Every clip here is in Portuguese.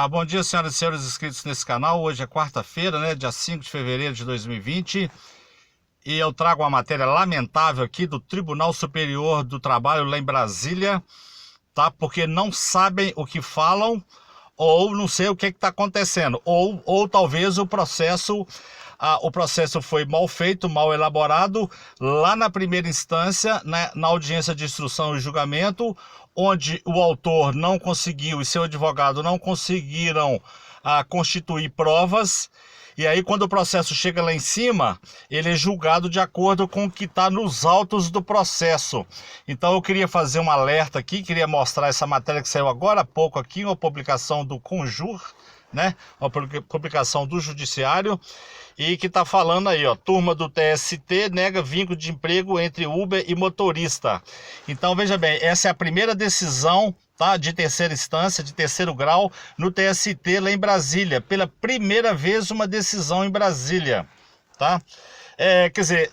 Bom dia, senhoras e senhores inscritos nesse canal. Hoje é quarta-feira, né, dia 5 de fevereiro de 2020. E eu trago uma matéria lamentável aqui do Tribunal Superior do Trabalho lá em Brasília, tá? Porque não sabem o que falam, ou não sei o que está acontecendo, ou talvez o processo foi mal feito, mal elaborado, lá na primeira instância, né, na audiência de instrução e julgamento, onde o autor não conseguiu e seu advogado não conseguiram constituir provas. E aí, quando o processo chega lá em cima, ele é julgado de acordo com o que está nos autos do processo. Então, eu queria fazer um alerta aqui, queria mostrar essa matéria que saiu agora há pouco aqui, uma publicação do Conjur, né? Uma publicação do Judiciário, e que está falando aí, ó, turma do TST nega vínculo de emprego entre Uber e motorista. Então, veja bem, essa é a primeira decisão, tá, de terceira instância, de terceiro grau, no TST lá em Brasília. Pela primeira vez uma decisão em Brasília, tá? Quer dizer,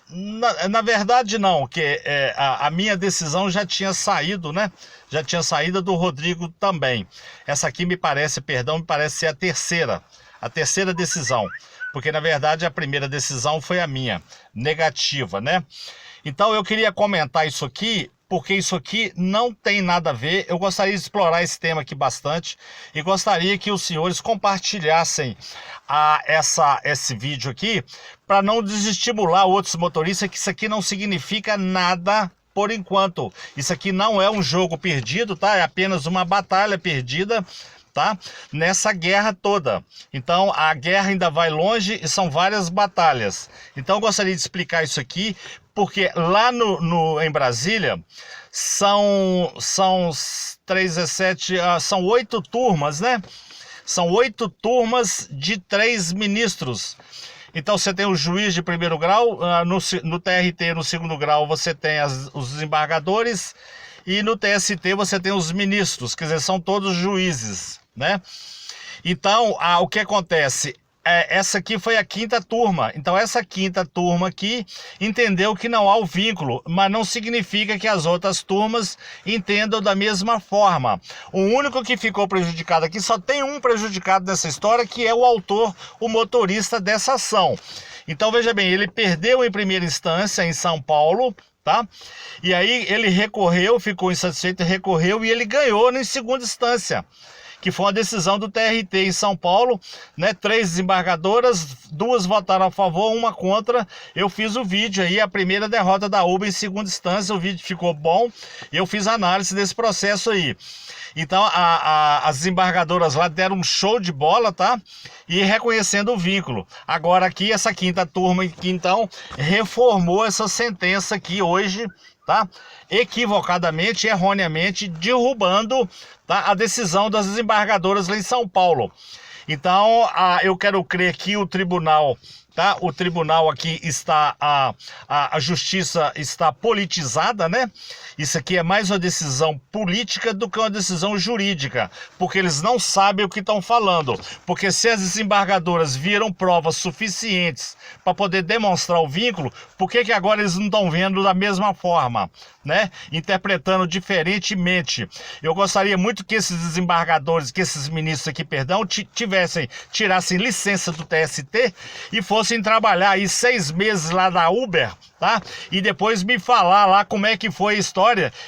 na verdade não, que a minha decisão já tinha saído, né? Já tinha saído do Rodrigo também. Essa aqui me parece ser a terceira decisão. Porque na verdade a primeira decisão foi a minha, negativa, né? Então eu queria comentar isso aqui, porque isso aqui não tem nada a ver. Eu gostaria de explorar esse tema aqui bastante e gostaria que os senhores compartilhassem esse vídeo aqui para não desestimular outros motoristas, que isso aqui não significa nada por enquanto. Isso aqui não é um jogo perdido, tá? É apenas uma batalha perdida, tá? Nessa guerra toda. Então a guerra ainda vai longe e são várias batalhas. Então eu gostaria de explicar isso aqui, porque lá em Brasília são 8 turmas, né? São 8 turmas de 3 ministros. Então você tem o juiz de primeiro grau, no TRT, no segundo grau, você tem os desembargadores, e no TST você tem os ministros, quer dizer, são todos juízes, né? Então, o que acontece? Essa aqui foi a 5ª turma. Então, essa 5ª turma aqui entendeu que não há o vínculo, mas não significa que as outras turmas entendam da mesma forma. O único que ficou prejudicado aqui, só tem um prejudicado nessa história, que é o autor, o motorista dessa ação. Então, veja bem, ele perdeu em primeira instância em São Paulo, tá? E aí ele recorreu, ficou insatisfeito, recorreu e ele ganhou em segunda instância, que foi uma decisão do TRT em São Paulo, né? 3 desembargadoras, 2 votaram a favor, 1 contra. Eu fiz o vídeo aí, a primeira derrota da Uber em segunda instância, o vídeo ficou bom, eu fiz análise desse processo aí. Então, as desembargadoras lá deram um show de bola, tá? E reconhecendo o vínculo. Agora aqui, essa 5ª turma que então reformou essa sentença aqui hoje, tá? Equivocadamente, erroneamente, derrubando, tá, a decisão das desembargadoras lá em São Paulo. Então, eu quero crer que o tribunal, tá? O tribunal aqui está, a justiça está politizada, né? Isso aqui é mais uma decisão política do que uma decisão jurídica, porque eles não sabem o que estão falando. Porque se as desembargadoras viram provas suficientes para poder demonstrar o vínculo, por que agora eles não estão vendo da mesma forma, né? Interpretando diferentemente. Eu gostaria muito que esses desembargadores, que esses ministros aqui, perdão, tirassem licença do TST e fossem trabalhar aí 6 meses lá da Uber, tá? E depois me falar lá como é que foi a história,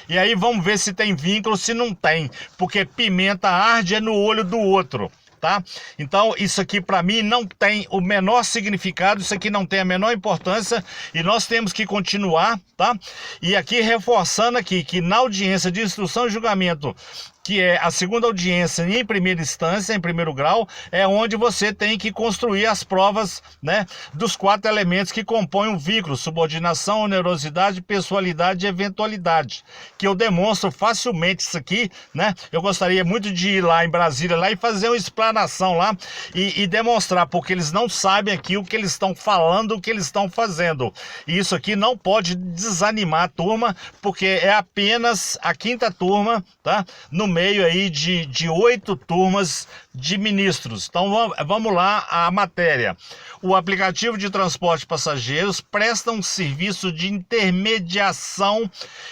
e aí vamos ver se tem vínculo, se não tem, porque pimenta arde no olho do outro, tá? Então isso aqui para mim não tem o menor significado, isso aqui não tem a menor importância, e nós temos que continuar, tá? E aqui reforçando aqui que na audiência de instrução e julgamento, que é a segunda audiência em primeira instância, em primeiro grau, é onde você tem que construir as provas, né, dos 4 elementos que compõem o vínculo: subordinação, onerosidade, pessoalidade e eventualidade, que eu demonstro facilmente isso aqui, né? Eu gostaria muito de ir lá em Brasília lá e fazer uma explanação lá e demonstrar, porque eles não sabem aqui o que eles estão falando, o que eles estão fazendo. E isso aqui não pode desanimar a turma, porque é apenas a 5ª turma, tá? No meio aí de 8 turmas de ministros. Então vamos lá à matéria. O aplicativo de transporte de passageiros presta um serviço de intermediação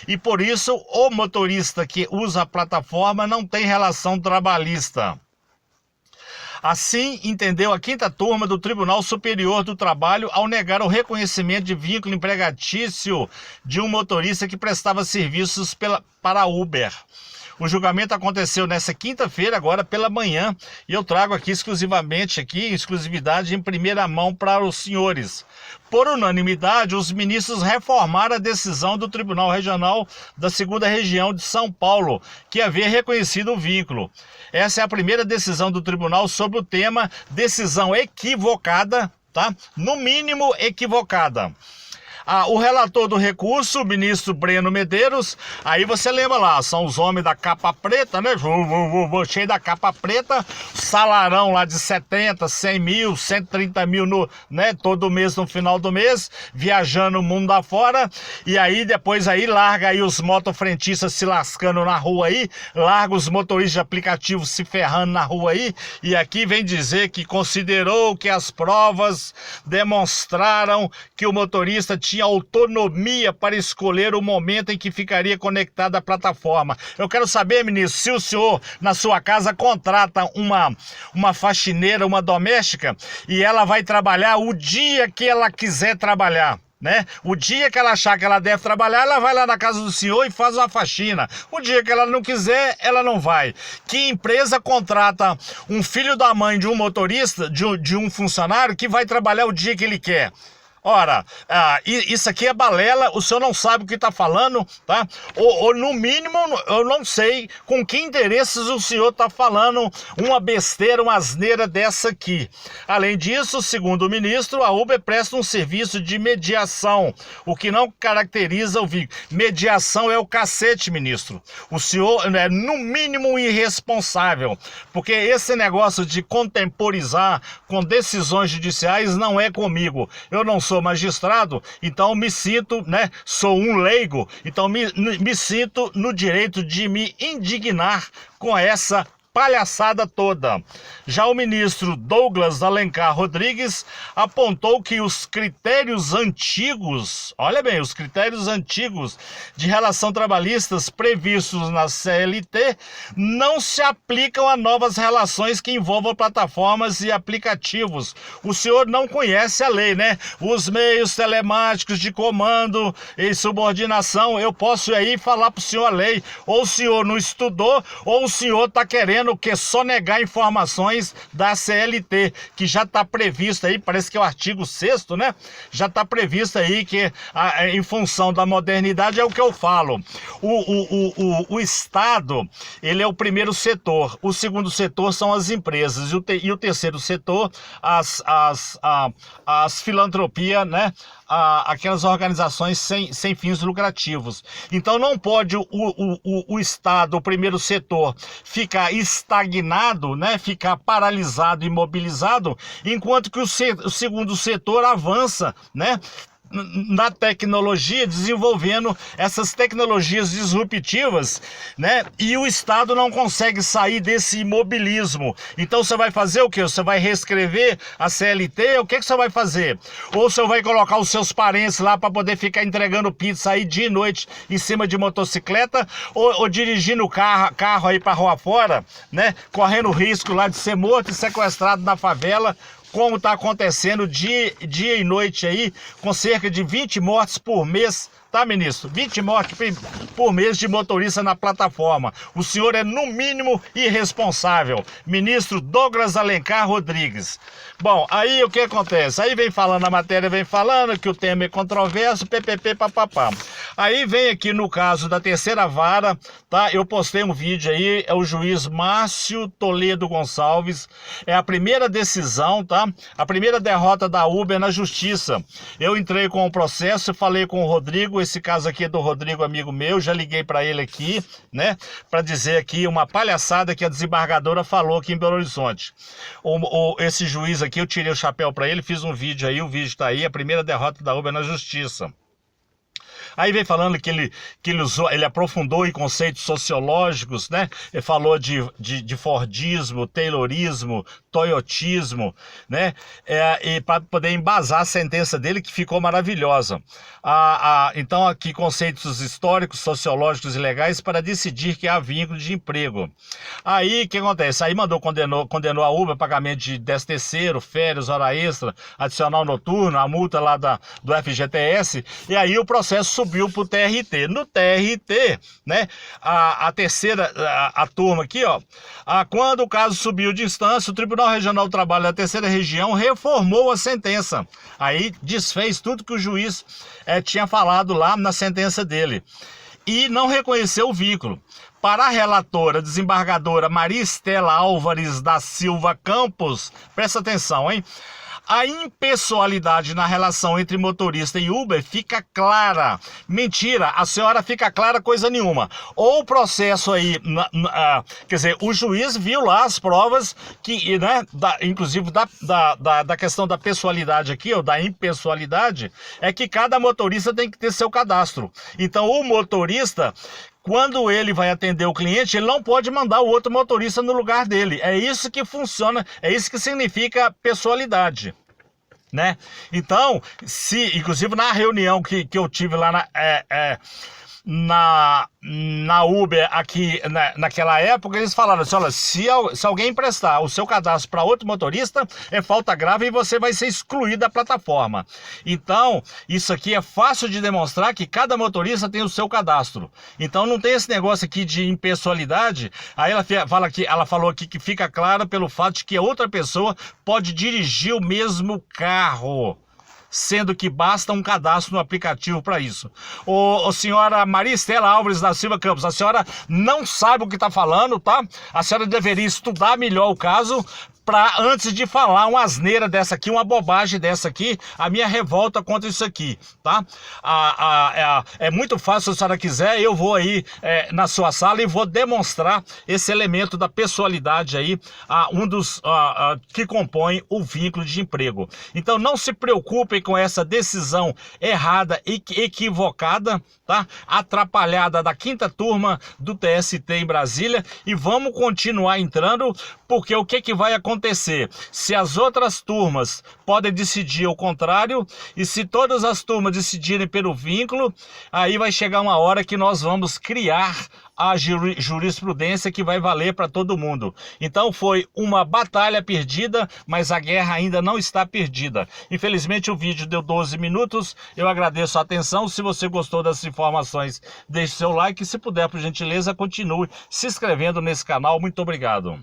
e por isso o motorista que usa a plataforma não tem relação trabalhista. Assim, entendeu a 5ª turma do Tribunal Superior do Trabalho ao negar o reconhecimento de vínculo empregatício de um motorista que prestava serviços para a Uber. O julgamento aconteceu nessa quinta-feira, agora pela manhã, e eu trago aqui exclusividade em primeira mão para os senhores. Por unanimidade, os ministros reformaram a decisão do Tribunal Regional da 2ª Região de São Paulo, que havia reconhecido o vínculo. Essa é a primeira decisão do tribunal sobre o tema decisão equivocada, tá? No mínimo equivocada. O relator do recurso, o ministro Breno Medeiros, aí você lembra lá, são os homens da capa preta, né? Cheio da capa preta, salarão lá de 70, 100 mil, 130 mil né? Todo mês no final do mês, viajando o mundo afora, e aí depois aí larga aí os motofrentistas se lascando na rua aí, larga os motoristas de aplicativo se ferrando na rua aí, e aqui vem dizer que considerou que as provas demonstraram que o motorista tinha autonomia para escolher o momento em que ficaria conectado à plataforma. Eu quero saber, ministro, se o senhor na sua casa contrata uma faxineira, uma doméstica, e ela vai trabalhar o dia que ela quiser trabalhar, né? O dia que ela achar que ela deve trabalhar, ela vai lá na casa do senhor e faz uma faxina. O dia que ela não quiser, ela não vai. Que empresa contrata um filho da mãe de um motorista, de um funcionário que vai trabalhar o dia que ele quer? Ora, isso aqui é balela, o senhor não sabe o que está falando, tá? Ou no mínimo, eu não sei com que interesses o senhor está falando uma besteira, uma asneira dessa aqui. Além disso, segundo o ministro, a Uber presta um serviço de mediação, o que não caracteriza o vínculo. Mediação é o cacete, ministro. O senhor é no mínimo irresponsável, porque esse negócio de contemporizar com decisões judiciais não é comigo. Eu não sou magistrado, então me sinto, né, sou um leigo, então me sinto no direito de me indignar com essa palhaçada toda. Já o ministro Douglas Alencar Rodrigues apontou que os critérios antigos, olha bem, os critérios antigos de relação trabalhistas previstos na CLT não se aplicam a novas relações que envolvam plataformas e aplicativos. O senhor não conhece a lei, né? Os meios telemáticos de comando e subordinação, eu posso aí falar para o senhor a lei. Ou o senhor não estudou, ou o senhor está querendo o que? Só negar informações da CLT, que já está previsto aí, parece que é o artigo 6º, né? Já está previsto aí que, em função da modernidade, é o que eu falo. O Estado, ele é o primeiro setor, o segundo setor são as empresas, e o terceiro setor, as filantropias, né? Aquelas organizações sem fins lucrativos. Então não pode o Estado, o primeiro setor, ficar estagnado, né? Ficar paralisado, imobilizado, enquanto que o segundo setor avança, né? Na tecnologia, desenvolvendo essas tecnologias disruptivas, né? E o Estado não consegue sair desse imobilismo. Então você vai fazer o quê? Você vai reescrever a CLT? O que você vai fazer? Ou você vai colocar os seus parentes lá para poder ficar entregando pizza aí dia e noite em cima de motocicleta? Ou dirigindo carro aí para rua fora, né? Correndo risco lá de ser morto e sequestrado na favela, como está acontecendo dia e noite aí, com cerca de 20 mortes por mês, tá, ministro? 20 mortes por mês de motorista na plataforma. O senhor é, no mínimo, irresponsável. Ministro Douglas Alencar Rodrigues. Bom, aí o que acontece? Aí vem falando, a matéria vem falando que o tema é controverso, ppp, papapá. Aí vem aqui no caso da terceira vara, tá? Eu postei um vídeo aí, é o juiz Márcio Toledo Gonçalves. É a primeira decisão, tá? A primeira derrota da Uber na justiça. Eu entrei com o processo, falei com o Rodrigo, esse caso aqui é do Rodrigo, amigo meu, já liguei para ele aqui, né? Para dizer aqui uma palhaçada que a desembargadora falou aqui em Belo Horizonte. Esse juiz aqui, eu tirei o chapéu para ele, fiz um vídeo aí, o vídeo tá aí, a primeira derrota da Uber na justiça. Aí vem falando que ele aprofundou em conceitos sociológicos, né? Ele falou de Fordismo, Taylorismo, Toyotismo, né? E para poder embasar a sentença dele, que ficou maravilhosa. Então, aqui, conceitos históricos, sociológicos e legais para decidir que há vínculo de emprego. Aí, o que acontece? Aí condenou a Uber, pagamento de 13º, férias, hora extra, adicional noturno, a multa lá do FGTS, e aí o processo subiu para o TRT. No TRT, né, a terceira, a turma aqui, ó, quando o caso subiu de instância, o Tribunal Regional do Trabalho da Terceira Região reformou a sentença. Aí desfez tudo que o juiz tinha falado lá na sentença dele. E não reconheceu o vínculo. Para a relatora, desembargadora Maria Estela Álvares da Silva Campos, presta atenção, hein? A impessoalidade na relação entre motorista e Uber fica clara. Mentira, a senhora fica clara coisa nenhuma. Ou o processo aí, quer dizer, o juiz viu lá as provas, que, né, inclusive da questão da pessoalidade aqui, ou da impessoalidade, é que cada motorista tem que ter seu cadastro. Então o motorista, quando ele vai atender o cliente, ele não pode mandar o outro motorista no lugar dele. É isso que funciona, é isso que significa pessoalidade, né? Então, inclusive na reunião que eu tive lá na Uber aqui naquela época, eles falaram assim: olha, se alguém emprestar o seu cadastro para outro motorista, é falta grave e você vai ser excluído da plataforma. Então, isso aqui é fácil de demonstrar, que cada motorista tem o seu cadastro. Então não tem esse negócio aqui de impessoalidade. Aí ela falou aqui que fica claro pelo fato de que outra pessoa pode dirigir o mesmo carro, sendo que basta um cadastro no aplicativo para isso. Senhora Maria Estela Álvares da Silva Campos, a senhora não sabe o que está falando, tá? A senhora deveria estudar melhor o caso, antes de falar uma asneira dessa aqui, uma bobagem dessa aqui, a minha revolta contra isso aqui, tá? É muito fácil, se a senhora quiser, eu vou aí na sua sala e vou demonstrar esse elemento da pessoalidade aí, um dos que compõe o vínculo de emprego. Então não se preocupem com essa decisão errada e equivocada, tá? Atrapalhada da 5ª turma do TST em Brasília, e vamos continuar entrando, porque o que vai acontecer? Se as outras turmas podem decidir o contrário, e se todas as turmas decidirem pelo vínculo, aí vai chegar uma hora que nós vamos criar a jurisprudência que vai valer para todo mundo. Então foi uma batalha perdida, mas a guerra ainda não está perdida. Infelizmente o vídeo deu 12 minutos, eu agradeço a atenção. Se você gostou dessas informações, deixe seu like, e se puder, por gentileza, continue se inscrevendo nesse canal. Muito obrigado.